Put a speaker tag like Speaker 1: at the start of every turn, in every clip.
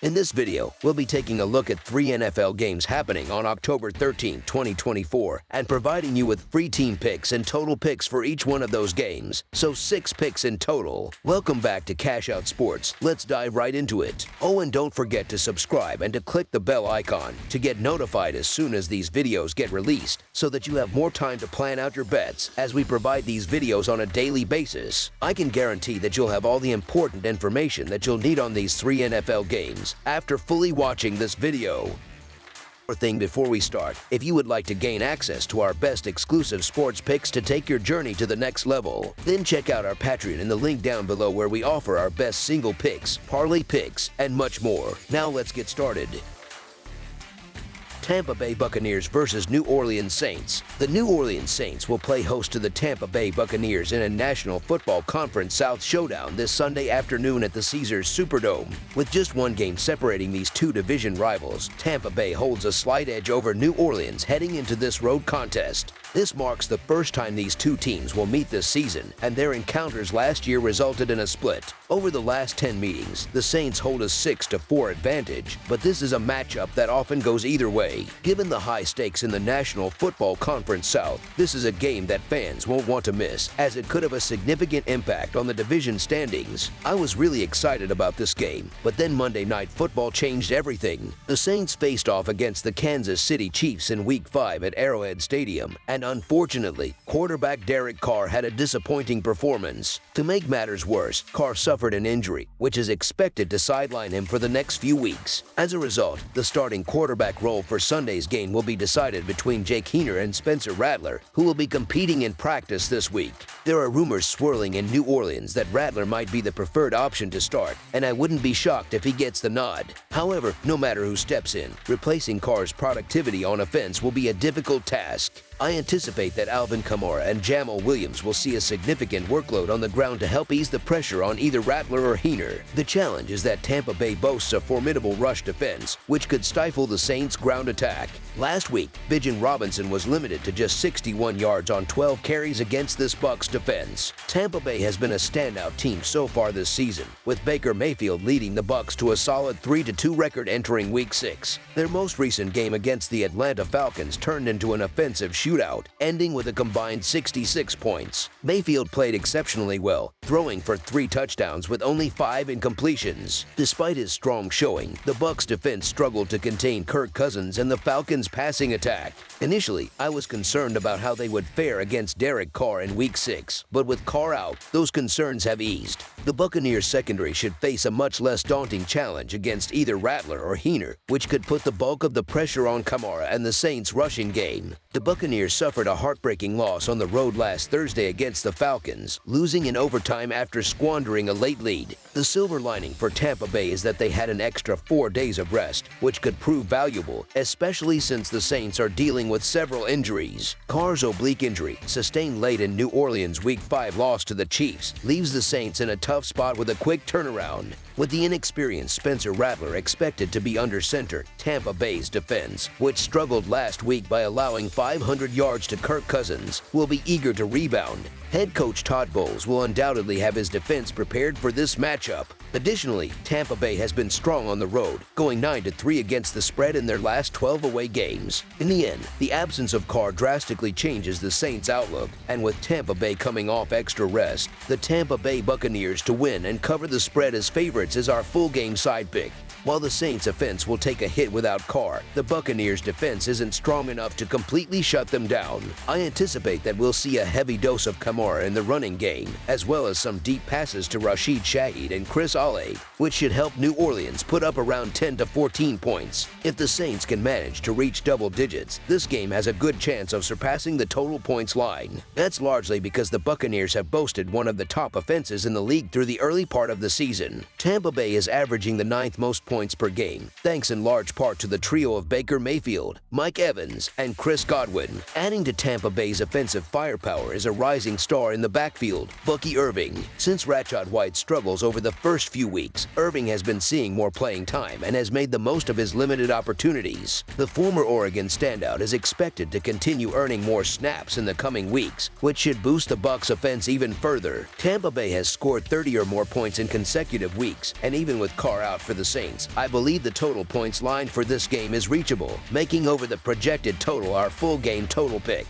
Speaker 1: In this video, we'll be taking a look at 3 NFL games happening on October 13, 2024, and providing you with free team picks and total picks for each one of those games, so 6 picks in total. Welcome back to Cash Out Sports. Let's dive right into it. Oh, and don't forget to subscribe and to click the bell icon to get notified as soon as these videos get released, so that you have more time to plan out your bets as we provide these videos on a daily basis. I can guarantee that you'll have all the important information that you'll need on these 3 NFL games after fully watching this video. One more thing before we start, if you would like to gain access to our best exclusive sports picks to take your journey to the next level, then check out our Patreon in the link down below where we offer our best single picks, parlay picks, and much more. Now let's get started. Tampa Bay Buccaneers versus New Orleans Saints. The New Orleans Saints will play host to the Tampa Bay Buccaneers in a National Football Conference South showdown this Sunday afternoon at the Caesars Superdome. With just one game separating these two division rivals, Tampa Bay holds a slight edge over New Orleans heading into this road contest. This marks the first time these two teams will meet this season, and their encounters last year resulted in a split. Over the last 10 meetings, the Saints hold a 6-4 advantage, but this is a matchup that often goes either way. Given the high stakes in the National Football Conference South, this is a game that fans won't want to miss, as it could have a significant impact on the division standings. I was really excited about this game, but then Monday Night Football changed everything. The Saints faced off against the Kansas City Chiefs in Week 5 at Arrowhead Stadium, and unfortunately, quarterback Derek Carr had a disappointing performance. To make matters worse, Carr suffered an injury, which is expected to sideline him for the next few weeks. As a result, the starting quarterback role for Sunday's game will be decided between Jake Heiner and Spencer Rattler, who will be competing in practice this week. There are rumors swirling in New Orleans that Rattler might be the preferred option to start, and I wouldn't be shocked if he gets the nod. However, no matter who steps in, replacing Carr's productivity on offense will be a difficult task. I anticipate that Alvin Kamara and Jamal Williams will see a significant workload on the ground to help ease the pressure on either Rattler or Heiner. The challenge is that Tampa Bay boasts a formidable rush defense, which could stifle the Saints' ground attack. Last week, Bijan Robinson was limited to just 61 yards on 12 carries against this Bucs defense. Tampa Bay has been a standout team so far this season, with Baker Mayfield leading the Bucs to a solid 3-2 record entering Week 6. Their most recent game against the Atlanta Falcons turned into an offensive shootout, ending with a combined 66 points. Mayfield played exceptionally well, throwing for 3 touchdowns with only 5 incompletions. Despite his strong showing, the Bucs defense struggled to contain Kirk Cousins and the Falcons' passing attack. Initially, I was concerned about how they would fare against Derek Carr in Week 6, but with Carr out, those concerns have eased. The Buccaneers secondary should face a much less daunting challenge against either Rattler or Heiner, which could put the bulk of the pressure on Kamara and the Saints' rushing game. The Buccaneers suffered a heartbreaking loss on the road last Thursday against the Falcons, losing in overtime after squandering a late lead. The silver lining for Tampa Bay is that they had an extra 4 days of rest, which could prove valuable, especially since the Saints are dealing with several injuries. Carr's oblique injury, sustained late in New Orleans' Week 5 loss to the Chiefs, leaves the Saints in a tough spot with a quick turnaround. With the inexperienced Spencer Rattler expected to be under center, Tampa Bay's defense, which struggled last week by allowing 500 yards to Kirk Cousins, will be eager to rebound. Head coach Todd Bowles will undoubtedly have his defense prepared for this matchup. Additionally, Tampa Bay has been strong on the road, going 9-3 against the spread in their last 12 away games. In the end, the absence of Carr drastically changes the Saints' outlook, and with Tampa Bay coming off extra rest, the Tampa Bay Buccaneers to win and cover the spread as favorites is our full game side pick. While the Saints' offense will take a hit without Carr, the Buccaneers' defense isn't strong enough to completely shut them down. I anticipate that we'll see a heavy dose of Kamara in the running game, as well as some deep passes to Rashid Shaheed and Chris Olave, which should help New Orleans put up around 10-14 points. If the Saints can manage to reach double digits, this game has a good chance of surpassing the total points line. That's largely because the Buccaneers have boasted one of the top offenses in the league through the early part of the season. Tampa Bay is averaging the 9th most points per game, thanks in large part to the trio of Baker Mayfield, Mike Evans, and Chris Godwin. Adding to Tampa Bay's offensive firepower is a rising star star in the backfield, Bucky Irving. Since Rashad White's struggles over the first few weeks, Irving has been seeing more playing time and has made the most of his limited opportunities. The former Oregon standout is expected to continue earning more snaps in the coming weeks, which should boost the Bucs' offense even further. Tampa Bay has scored 30 or more points in consecutive weeks, and even with Carr out for the Saints, I believe the total points line for this game is reachable, making over the projected total our full game total pick.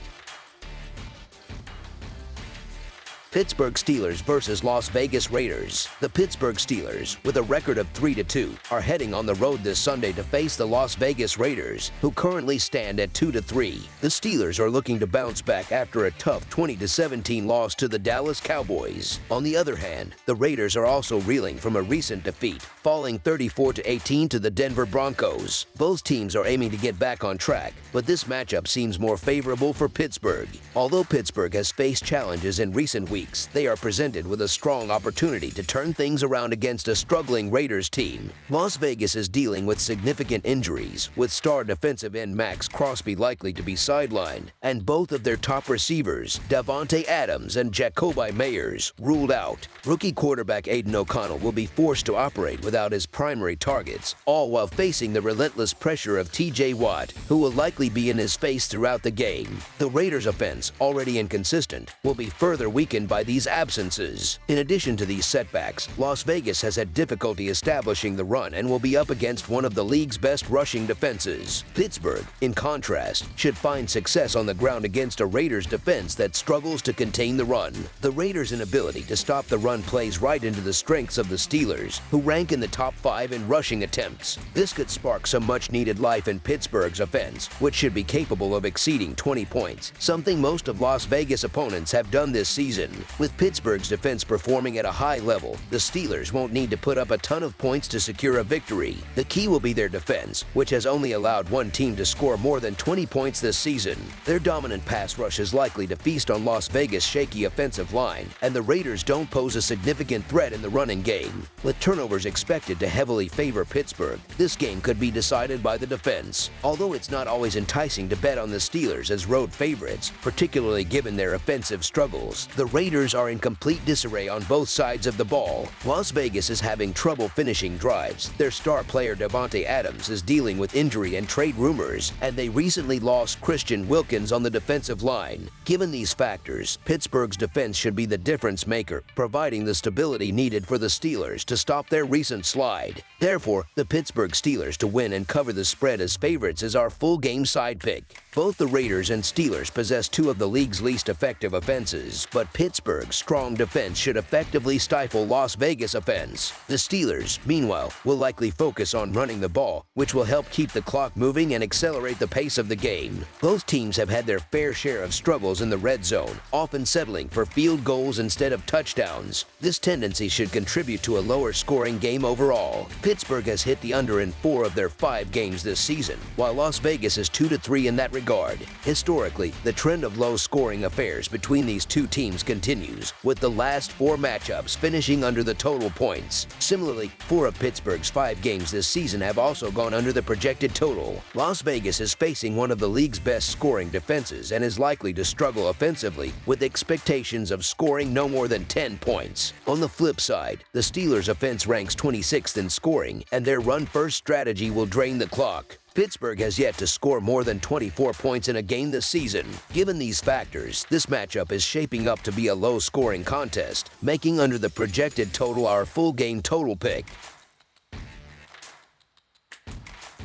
Speaker 1: Pittsburgh Steelers versus Las Vegas Raiders. The Pittsburgh Steelers, with a record of 3-2, are heading on the road this Sunday to face the Las Vegas Raiders, who currently stand at 2-3. The Steelers are looking to bounce back after a tough 20-17 loss to the Dallas Cowboys. On the other hand, the Raiders are also reeling from a recent defeat, falling 34-18 to the Denver Broncos. Both teams are aiming to get back on track, but this matchup seems more favorable for Pittsburgh. Although Pittsburgh has faced challenges in recent weeks, they are presented with a strong opportunity to turn things around against a struggling Raiders team. Las Vegas is dealing with significant injuries, with star defensive end Max Crosby likely to be sidelined, and both of their top receivers, Davante Adams and Jacoby Meyers, ruled out. Rookie quarterback Aiden O'Connell will be forced to operate without his primary targets, all while facing the relentless pressure of TJ Watt, who will likely be in his face throughout the game. The Raiders' offense, already inconsistent, will be further weakened by these absences. In addition to these setbacks, Las Vegas has had difficulty establishing the run and will be up against one of the league's best rushing defenses. Pittsburgh, in contrast, should find success on the ground against a Raiders defense that struggles to contain the run. The Raiders' inability to stop the run plays right into the strengths of the Steelers, who rank in the top 5 in rushing attempts. This could spark some much-needed life in Pittsburgh's offense, which should be capable of exceeding 20 points, something most of Las Vegas' opponents have done this season. With Pittsburgh's defense performing at a high level, the Steelers won't need to put up a ton of points to secure a victory. The key will be their defense, which has only allowed one team to score more than 20 points this season. Their dominant pass rush is likely to feast on Las Vegas' shaky offensive line, and the Raiders don't pose a significant threat in the running game. With turnovers expected to heavily favor Pittsburgh, this game could be decided by the defense. Although it's not always enticing to bet on the Steelers as road favorites, particularly given their offensive struggles, the Raiders are in complete disarray on both sides of the ball. Las Vegas is having trouble finishing drives. Their star player Davante Adams is dealing with injury and trade rumors, and they recently lost Christian Wilkins on the defensive line. Given these factors, Pittsburgh's defense should be the difference maker, providing the stability needed for the Steelers to stop their recent slide. Therefore, the Pittsburgh Steelers to win and cover the spread as favorites is our full game side pick. Both the Raiders and Steelers possess two of the league's least effective offenses, but Pittsburgh's strong defense should effectively stifle Las Vegas' offense. The Steelers, meanwhile, will likely focus on running the ball, which will help keep the clock moving and accelerate the pace of the game. Both teams have had their fair share of struggles in the red zone, often settling for field goals instead of touchdowns. This tendency should contribute to a lower scoring game overall. Pittsburgh has hit the under in 4 of their 5 games this season, while Las Vegas is 2-3 in that regard. Historically, the trend of low-scoring affairs between these two teams continues, with the last 4 matchups finishing under the total points. Similarly, 4 of Pittsburgh's 5 games this season have also gone under the projected total. Las Vegas is facing one of the league's best scoring defenses and is likely to struggle offensively, with expectations of scoring no more than 10 points. On the flip side, the Steelers' offense ranks 26th in scoring, and their run-first strategy will drain the clock. Pittsburgh has yet to score more than 24 points in a game this season. Given these factors, this matchup is shaping up to be a low-scoring contest, making under the projected total our full game total pick.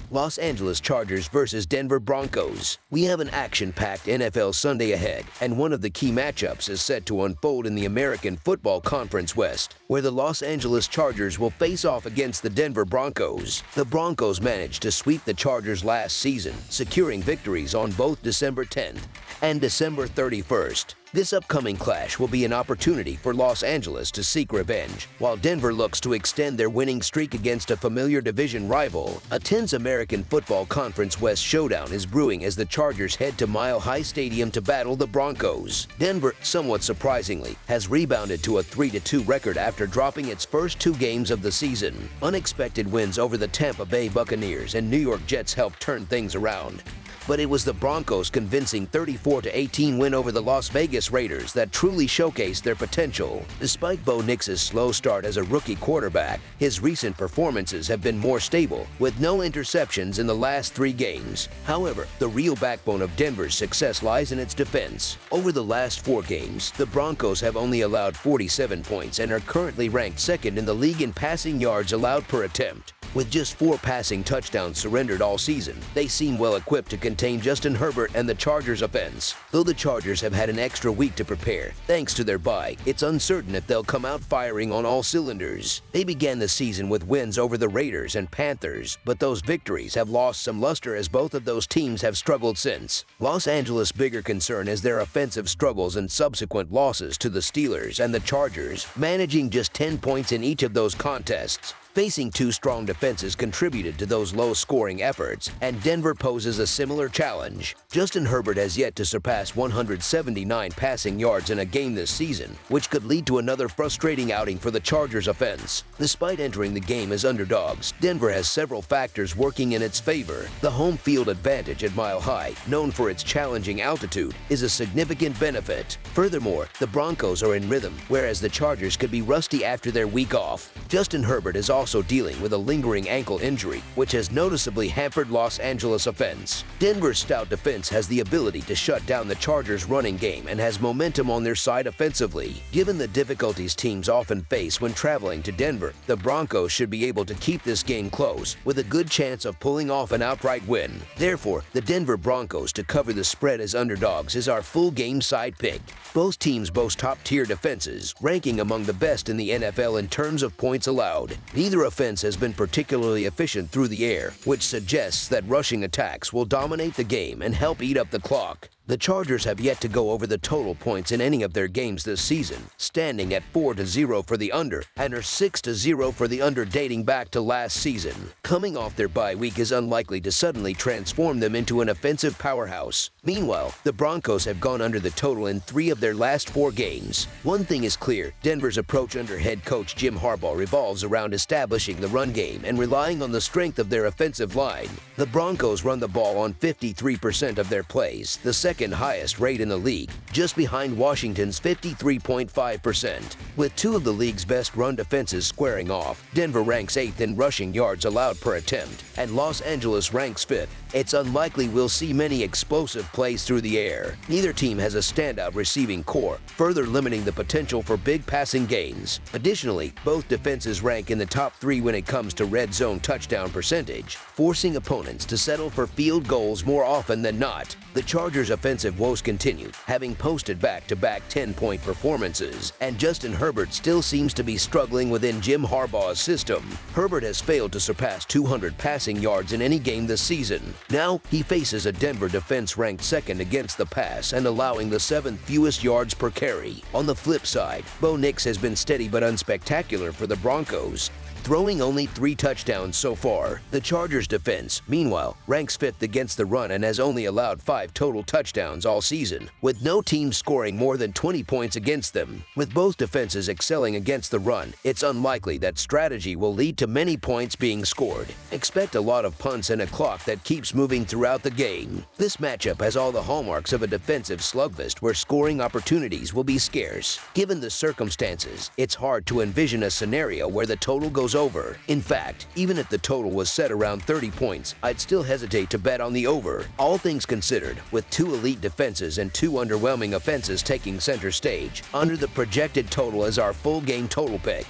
Speaker 1: Los Angeles Chargers versus Denver Broncos. We have an action-packed NFL Sunday ahead, and one of the key matchups is set to unfold in the American Football Conference West, where the Los Angeles Chargers will face off against the Denver Broncos. The Broncos managed to sweep the Chargers last season, securing victories on both December 10th and December 31st. This upcoming clash will be an opportunity for Los Angeles to seek revenge, while Denver looks to extend their winning streak against a familiar division rival. A tense American Football Conference West showdown is brewing as the Chargers head to Mile High Stadium to battle the Broncos. Denver, somewhat surprisingly, has rebounded to a 3-2 record after dropping its first 2 games of the season. Unexpected wins over the Tampa Bay Buccaneers and New York Jets helped turn things around. but it was the Broncos' convincing 34-18 win over the Las Vegas Raiders that truly showcased their potential. Despite Bo Nix's slow start as a rookie quarterback, his recent performances have been more stable, with no interceptions in the last 3 games. However, the real backbone of Denver's success lies in its defense. Over the last 4 games, the Broncos have only allowed 47 points and are currently ranked second in the league in passing yards allowed per attempt. With just 4 passing touchdowns surrendered all season, they seem well equipped to contain Justin Herbert and the Chargers' offense. Though the Chargers have had an extra week to prepare, thanks to their bye, it's uncertain if they'll come out firing on all cylinders. They began the season with wins over the Raiders and Panthers, but those victories have lost some luster as both of those teams have struggled since. Los Angeles' bigger concern is their offensive struggles and subsequent losses to the Steelers and the Chargers, managing just 10 points in each of those contests. Facing 2 strong defenses contributed to those low-scoring efforts, and Denver poses a similar challenge. Justin Herbert has yet to surpass 179 passing yards in a game this season, which could lead to another frustrating outing for the Chargers' offense. Despite entering the game as underdogs, Denver has several factors working in its favor. The home field advantage at Mile High, known for its challenging altitude, is a significant benefit. Furthermore, the Broncos are in rhythm, whereas the Chargers could be rusty after their week off. Justin Herbert is also dealing with a lingering ankle injury, which has noticeably hampered Los Angeles' offense. Denver's stout defense has the ability to shut down the Chargers' running game and has momentum on their side offensively. Given the difficulties teams often face when traveling to Denver, the Broncos should be able to keep this game close, with a good chance of pulling off an outright win. Therefore, the Denver Broncos to cover the spread as underdogs is our full game side pick. Both teams boast top-tier defenses, ranking among the best in the NFL in terms of points allowed. Neither offense has been particularly efficient through the air, which suggests that rushing attacks will dominate the game and help eat up the clock. The Chargers have yet to go over the total points in any of their games this season, standing at 4-0 for the under and are 6-0 for the under dating back to last season. Coming off their bye week is unlikely to suddenly transform them into an offensive powerhouse. Meanwhile, the Broncos have gone under the total in 3 of their last 4 games. One thing is clear, Denver's approach under head coach Jim Harbaugh revolves around establishing the run game and relying on the strength of their offensive line. The Broncos run the ball on 53% of their plays, the second highest rate in the league, just behind Washington's 53.5%. With 2 of the league's best run defenses squaring off, Denver ranks 8th in rushing yards allowed per attempt, and Los Angeles ranks 5th. It's unlikely we'll see many explosive plays through the air. Neither team has a standout receiving core, further limiting the potential for big passing gains. Additionally, both defenses rank in the top 3 when it comes to red zone touchdown percentage, forcing opponents to settle for field goals more often than not. The Chargers' offensive woes continued, having posted back-to-back 10-point performances, and Justin Herbert still seems to be struggling within Jim Harbaugh's system. Herbert has failed to surpass 200 passing yards in any game this season. Now, he faces a Denver defense ranked second against the pass and allowing the 7th fewest yards per carry. On the flip side, Bo Nix has been steady but unspectacular for the Broncos, throwing only 3 touchdowns so far. The Chargers' defense, meanwhile, ranks 5th against the run and has only allowed 5 total touchdowns all season, with no team scoring more than 20 points against them. With both defenses excelling against the run, it's unlikely that strategy will lead to many points being scored. Expect a lot of punts and a clock that keeps moving throughout the game. This matchup has all the hallmarks of a defensive slugfest where scoring opportunities will be scarce. Given the circumstances, it's hard to envision a scenario where the total goes over. In fact, even if the total was set around 30 points, I'd still hesitate to bet on the over. All things considered, with 2 elite defenses and 2 underwhelming offenses taking center stage, under the projected total is our full game total pick.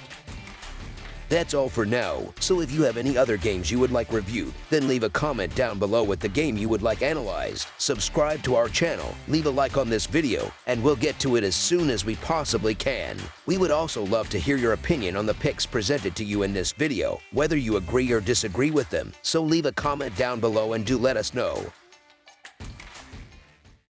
Speaker 1: That's all for now, so if you have any other games you would like reviewed, then leave a comment down below with the game you would like analyzed. Subscribe to our channel, leave a like on this video, and we'll get to it as soon as we possibly can. We would also love to hear your opinion on the picks presented to you in this video, whether you agree or disagree with them, so leave a comment down below and do let us know.